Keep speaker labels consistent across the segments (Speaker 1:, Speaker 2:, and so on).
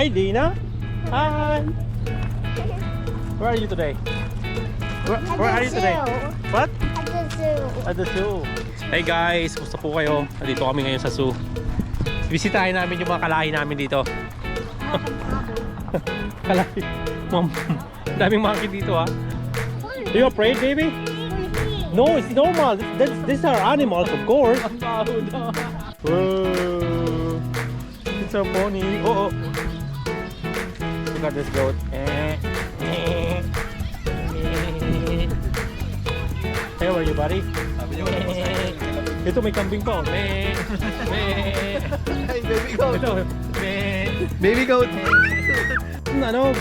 Speaker 1: Hi, Dina. Hi. Where are you today? Where are you today? What?
Speaker 2: At the zoo.
Speaker 1: At the zoo. Hey guys, kumusta po kayo? Nandito kami ngayon sa zoo. Bisitahin namin yung mga kalahi namin dito. Kalahi. Daming monkey dito ha. Are you afraid, baby? No, it's normal. These are animals, of course. Whoa. It's a pony. Oh, oh. Look at this goat. Hey, where are you, buddy? Ito may kambing pa. Hey,
Speaker 3: baby goat.
Speaker 1: Ito.
Speaker 3: Baby goat.
Speaker 1: Ano?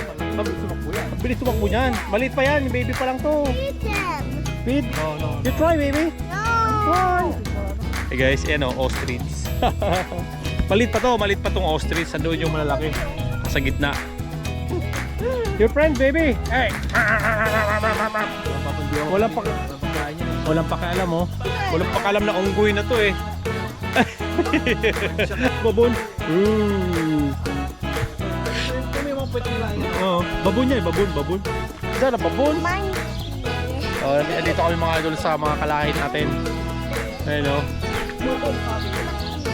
Speaker 1: Bilis tumakbo yan. Maliit pa yan. Baby pa lang to.
Speaker 2: Eat them.
Speaker 1: Feed?
Speaker 3: No.
Speaker 1: You try, baby.
Speaker 2: No.
Speaker 1: Try. Hey guys, yan o, ostrich. Maliit pa to. Maliit pa tong ostrich. Sandoon yung malalaki. Sa gitna. Your friend, baby. Hey. Walang pakialam mo. Walang pakialam na unggoy na to eh. Babon. Ooh. Oh, babon yan, babon. Sana babon.
Speaker 2: Mine.
Speaker 1: Oh, dito kami mga idol sa mga kalahin natin. Ayun o.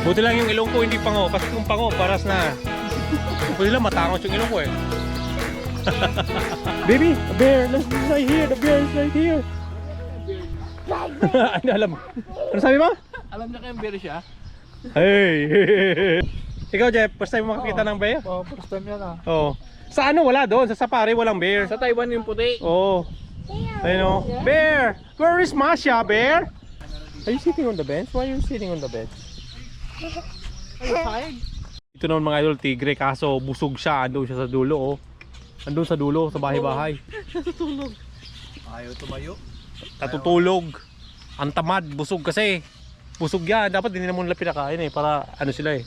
Speaker 1: Buti lang yung ilong ko hindi pango. Kasi kung pango, paras na. Buti lang matakot yung ilong ko eh. Baby, a bear. Let's right here. The bear is right here. Ano alam mo? Ano sabi mo?
Speaker 3: Alam niya kayong bear siya?
Speaker 1: Hey! Ikaw Jeff, first time mo makakita ng bear?
Speaker 3: Oo, first time yan ah.
Speaker 1: Oo. Sa ano wala doon? Sa safari walang bear.
Speaker 3: Sa Taiwan yung puti.
Speaker 1: Oo. Ayun o. Bear! Where is Masha, bear? Are you sitting on the bench? Why are you sitting on the bench?
Speaker 3: Are you tired?
Speaker 1: Ito naman mga idol, tigre, kaso busog siya. Andun siya sa dulo oh. Andun sa dulo, sa bahay-bahay.
Speaker 3: Natutulog. Ayaw tumayo.
Speaker 1: Natutulog. Ang tamad, busog kasi. Busog yan. Dapat hindi naman nila pinakain eh. Para ano sila eh.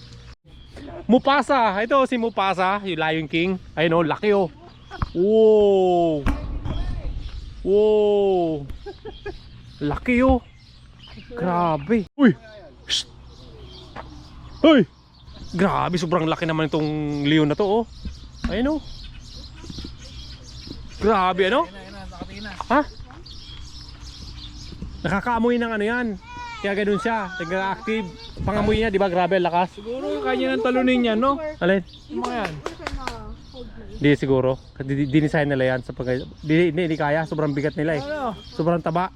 Speaker 1: Mufasa. Ito si Mufasa, yung Lion King. Ayun oh, laki oh. Wow. Wow. Laki oh. Grabe. Uy. Shh. Uy. Grabe, sobrang laki naman itong leon na to oh. Ayun oh. Grabe ano?
Speaker 3: Nakatingin na.
Speaker 1: Ha? Nakakaamoy ng ano yan. Kaya ganun siya, nag-active. Pangamoy niya, di ba? Grabe, lakas.
Speaker 3: Siguro kanya ng talunin yan, no?
Speaker 1: Alin?
Speaker 3: Yung mga yan.
Speaker 1: Di siguro. Dinisign nila yan sa pag... Hindi kaya. Sobrang bigat nila eh.
Speaker 3: Ano?
Speaker 1: Sobrang taba.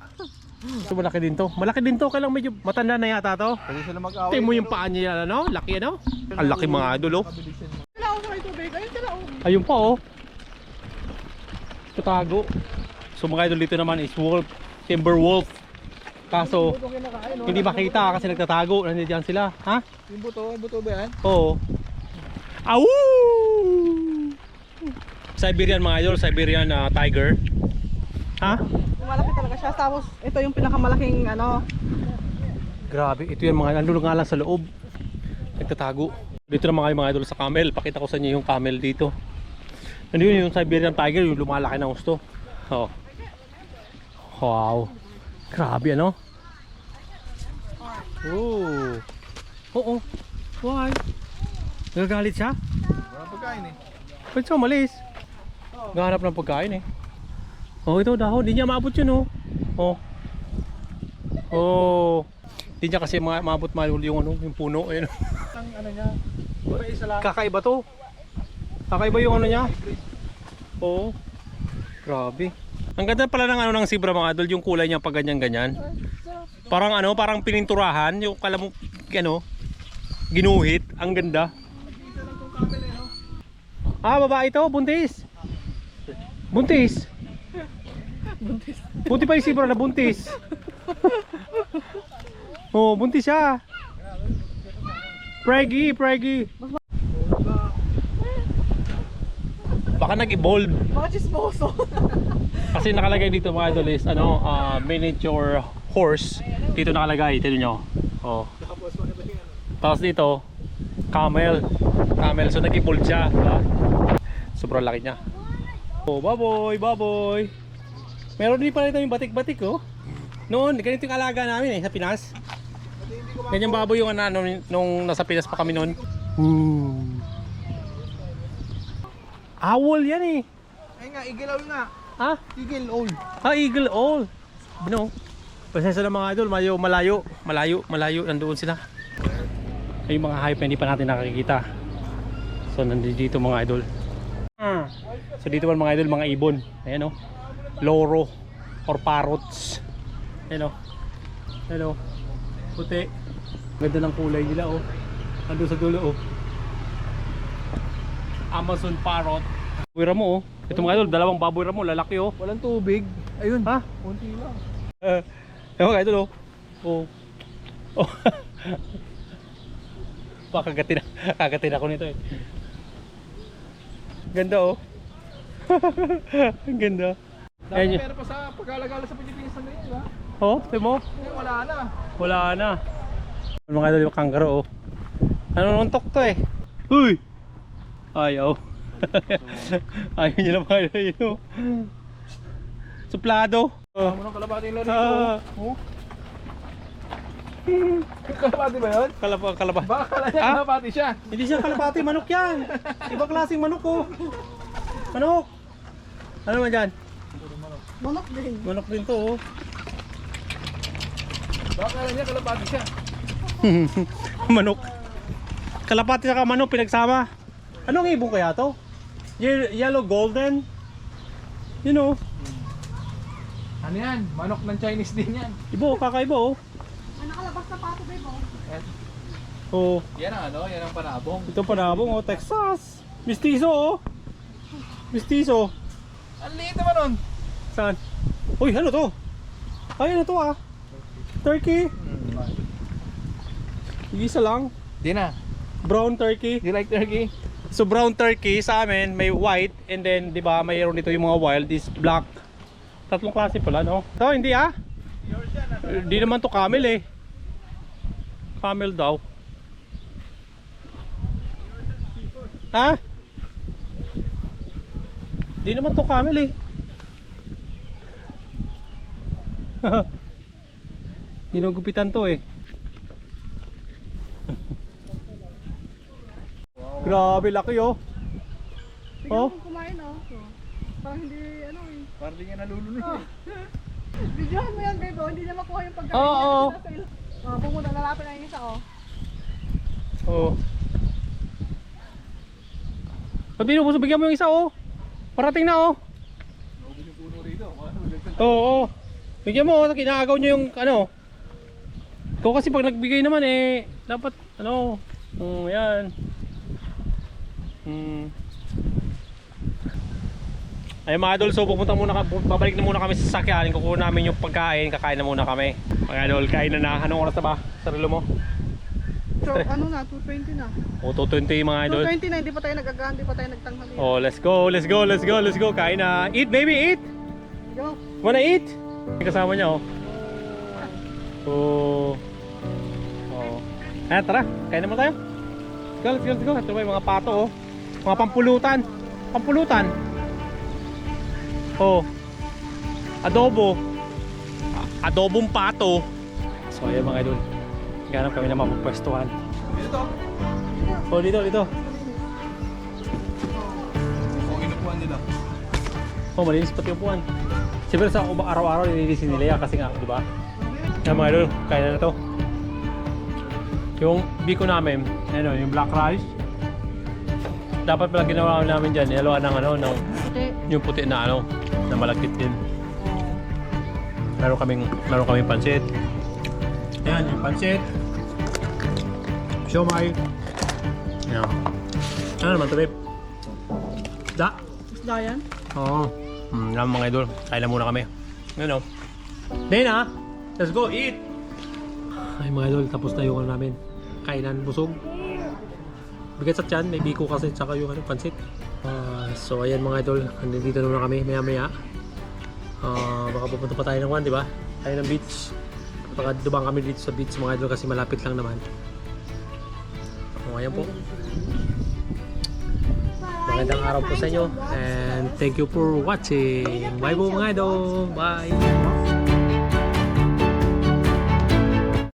Speaker 1: So malaki din to. Malaki din to. Kailang medyo matanda na yata to.
Speaker 3: Pwede sila mag-away.
Speaker 1: Tingnan mo yung paa niya, ano? Laki ano? Ang laki mga idol oh. Ayun pa oh. Tatago. So mga idol dito naman is wolf. Timber wolf. Kaso hindi makita kasi nagtatago. Nandiyan sila. Ha?
Speaker 3: Yung buto ba yan?
Speaker 1: Oo. Au! Siberian mga idol, Siberian tiger. Ha?
Speaker 4: Malaki talaga siya. Tapos ito yung pinakamalaking ano.
Speaker 1: Grabe, ito yung mga nandun nga lang sa loob. Nagtatago. Dito naman kayo mga idol sa camel. Pakita ko sa inyo yung camel dito. Nandun yung Siberian tiger, yung lumalaki na gusto. Oh. Wow. Grabe ano? Oh. Oo. Why? Nagagalit siya?
Speaker 3: Wala pagkain eh.
Speaker 1: Ba't siya umalis? Gahanap ng pagkain eh. Oh, ito dahon. Hindi niya maabot yun oh. Oh. Oh. Hindi niya kasi maabot yung puno. Ayun.
Speaker 3: Ang ano niya. Iba isa lang.
Speaker 1: Kakaiba to. Kakaiba yung ano niya. Oo. Grabe. Ang ganda pala ng ano ng zebra mga idol, yung kulay niya pag ganyan-ganyan. Parang ano, parang pininturahan, yung kala mo ano, ginuhit, ang ganda. Ah, babae ito, buntis. Buntis. Buti pa yung zebra na buntis. Oh, buntis siya. Preggy. Baka nag-evolve.
Speaker 4: Mga chismoso.
Speaker 1: Kasi nakalagay dito mga idol is ano, miniature horse. Dito nakalagay, tignan nyo. Oh. Tapos dito, camel. So nag-evolve siya, diba? Sobrang laki niya. Oh, baboy. Meron din pala ito yung batik-batik oh. Noon, ganito yung alaga namin sa Pinas. Ganyan baboy yung ano, nung nasa Pinas pa kami noon. Owl yan eh.
Speaker 3: Ay nga, eagle owl nga.
Speaker 1: Ha?
Speaker 3: Eagle owl.
Speaker 1: Eagle owl. Ano? Pasensya na mga idol, malayo, nandoon sila. Ay yung mga hype na hindi pa natin nakikita. So nandito mga idol. So dito man mga idol, mga ibon. Ayan o. Loro or parrots. Ayan o. Ayan o. Puti. Ganda ng kulay nila o. Nandun sa dulo o. Amazon parrot. Baboy ramo o. Ito mga idol, dalawang baboy ramo, lalaki o.
Speaker 3: Walang tubig. Ayun.
Speaker 1: Ha?
Speaker 3: Kunti lang.
Speaker 1: Ewan mga idol oh. Oh. Kagatin ako nito eh. Ganda oh. Ang ganda.
Speaker 3: Dami pera pa sa pagkalagala sa Pilipinas na ngayon, ha?
Speaker 1: Oh, tingnan mo.
Speaker 3: Eh, wala na.
Speaker 1: Wala na. Mga idol yung kangaroo oh. Nanununtok to eh. Uy! Ayaw. Ayaw nyo na mga idol yun oh. Suplado.
Speaker 3: Tama mo ng kalapati yung laro. Oh. Kalapati ba yun?
Speaker 1: Kalapati.
Speaker 3: Baka kala niya kalapati siya.
Speaker 1: Hindi siya kalapati, manok yan. Ibang klaseng manok oh. Manok. Ano naman dyan?
Speaker 4: Manok din.
Speaker 1: Manok din to oh.
Speaker 3: Baka kala niya kalapati siya.
Speaker 1: Manok. Kalapati saka manok pinagsama. Anong ibon kaya to? Yellow golden? You know.
Speaker 3: Ano yan? Manok ng Chinese din yan.
Speaker 1: Ibo, kakaiba oh.
Speaker 4: May nakalabas na pato, babe, oh.
Speaker 1: Oh,
Speaker 3: Yan ang ano, yan ang panabong.
Speaker 1: ito panabong oh, Texas. Mistizo oh. Mistizo.
Speaker 3: Ang liit naman nun.
Speaker 1: Saan? Uy, ano to? Ay, ano to ah? Turkey. Isa lang.
Speaker 3: Di na.
Speaker 1: Brown turkey.
Speaker 3: Do you like turkey?
Speaker 1: So brown turkey sa amin may white and then 'di ba mayroon dito yung mga wild is black. Tatlong klase pala no. So hindi ah. Hindi naman to camel eh. Camel daw. Ha? Hindi naman to camel eh. Ginugupitan to eh. Grabe laki oh.
Speaker 4: Bigyan
Speaker 1: Oh.
Speaker 4: mo kumain, oh. Parang hindi, ano eh.
Speaker 3: Parang di nga nalulunod.
Speaker 4: Videohan mo yan, babe, oh. Hindi niya makuha yung pagkain.
Speaker 1: Oo.
Speaker 4: Pumunta, lalapit na yung isa, oh.
Speaker 1: Oh. Sabi mo, bigyan mo yung isa oh. Parating na oh. Oo. Bigyan mo, kinaagaw nyo yung ano. Ikaw kasi pag nagbigay naman eh, dapat ano, yan. Ay mga idol, so pupunta muna, babalik na muna kami sa sasakyan. Kukuha namin yung pagkain, kakain na muna kami. Mga idol, kain na na. Anong oras na ba? Sarilo mo?
Speaker 4: So, ano na, 2:20 na.
Speaker 1: O, 2:20 mga idol.
Speaker 4: 2:20 na, hindi pa tayo nagagahan, hindi pa tayo nagtanghali.
Speaker 1: Oh, let's go, let's go, let's go, let's go. Kain na. Eat baby, eat.
Speaker 4: Go.
Speaker 1: Wanna eat? Yung kasama niya oh. Oh. Oh. Ayan, tara. Kain na muna tayo. Let's go, let's go, let's go. Ito ba yung mga pato oh. Mga pampulutan. Pampulutan. Oh. Adobo. Adobong pato. So ayan mga idol. Ganap kami na mapapwestuhan.
Speaker 3: Dito.
Speaker 1: Oh, dito.
Speaker 3: O, inupuan nila.
Speaker 1: Oh, malinis pati yung upuan. Siyempre sa araw-araw nililisin nila yan kasi nga, di ba? Yan mga idol, kaya na to. Yung biko namin, ano, yung black rice. Dapat pala ginawa namin dyan, nilaluan ng ano, ng,
Speaker 4: Puti.
Speaker 1: yung puti na ano, na malagkit din. Meron kaming pansit. Ayan, yung pansit. Siomay. Ayan. Ano naman ito, babe? Da.
Speaker 4: Isda yan?
Speaker 1: Oo. Yan mga idol, kain na muna kami. Ano? Dana, let's go eat! Ay mga idol, tapos na yung ano namin. Kainan, busog. Bigat sa tiyan, may biko kasi tsaka yung ano, pansit. So ayan mga idol, nandito na muna kami maya maya. Baka pupunta pa tayo ng one, di ba? Tayo ng beach. Baka dubang kami dito sa beach mga idol kasi malapit lang naman. Ayan po. Magandang araw po sa inyo and thank you for watching. Bye po mga idol. Bye.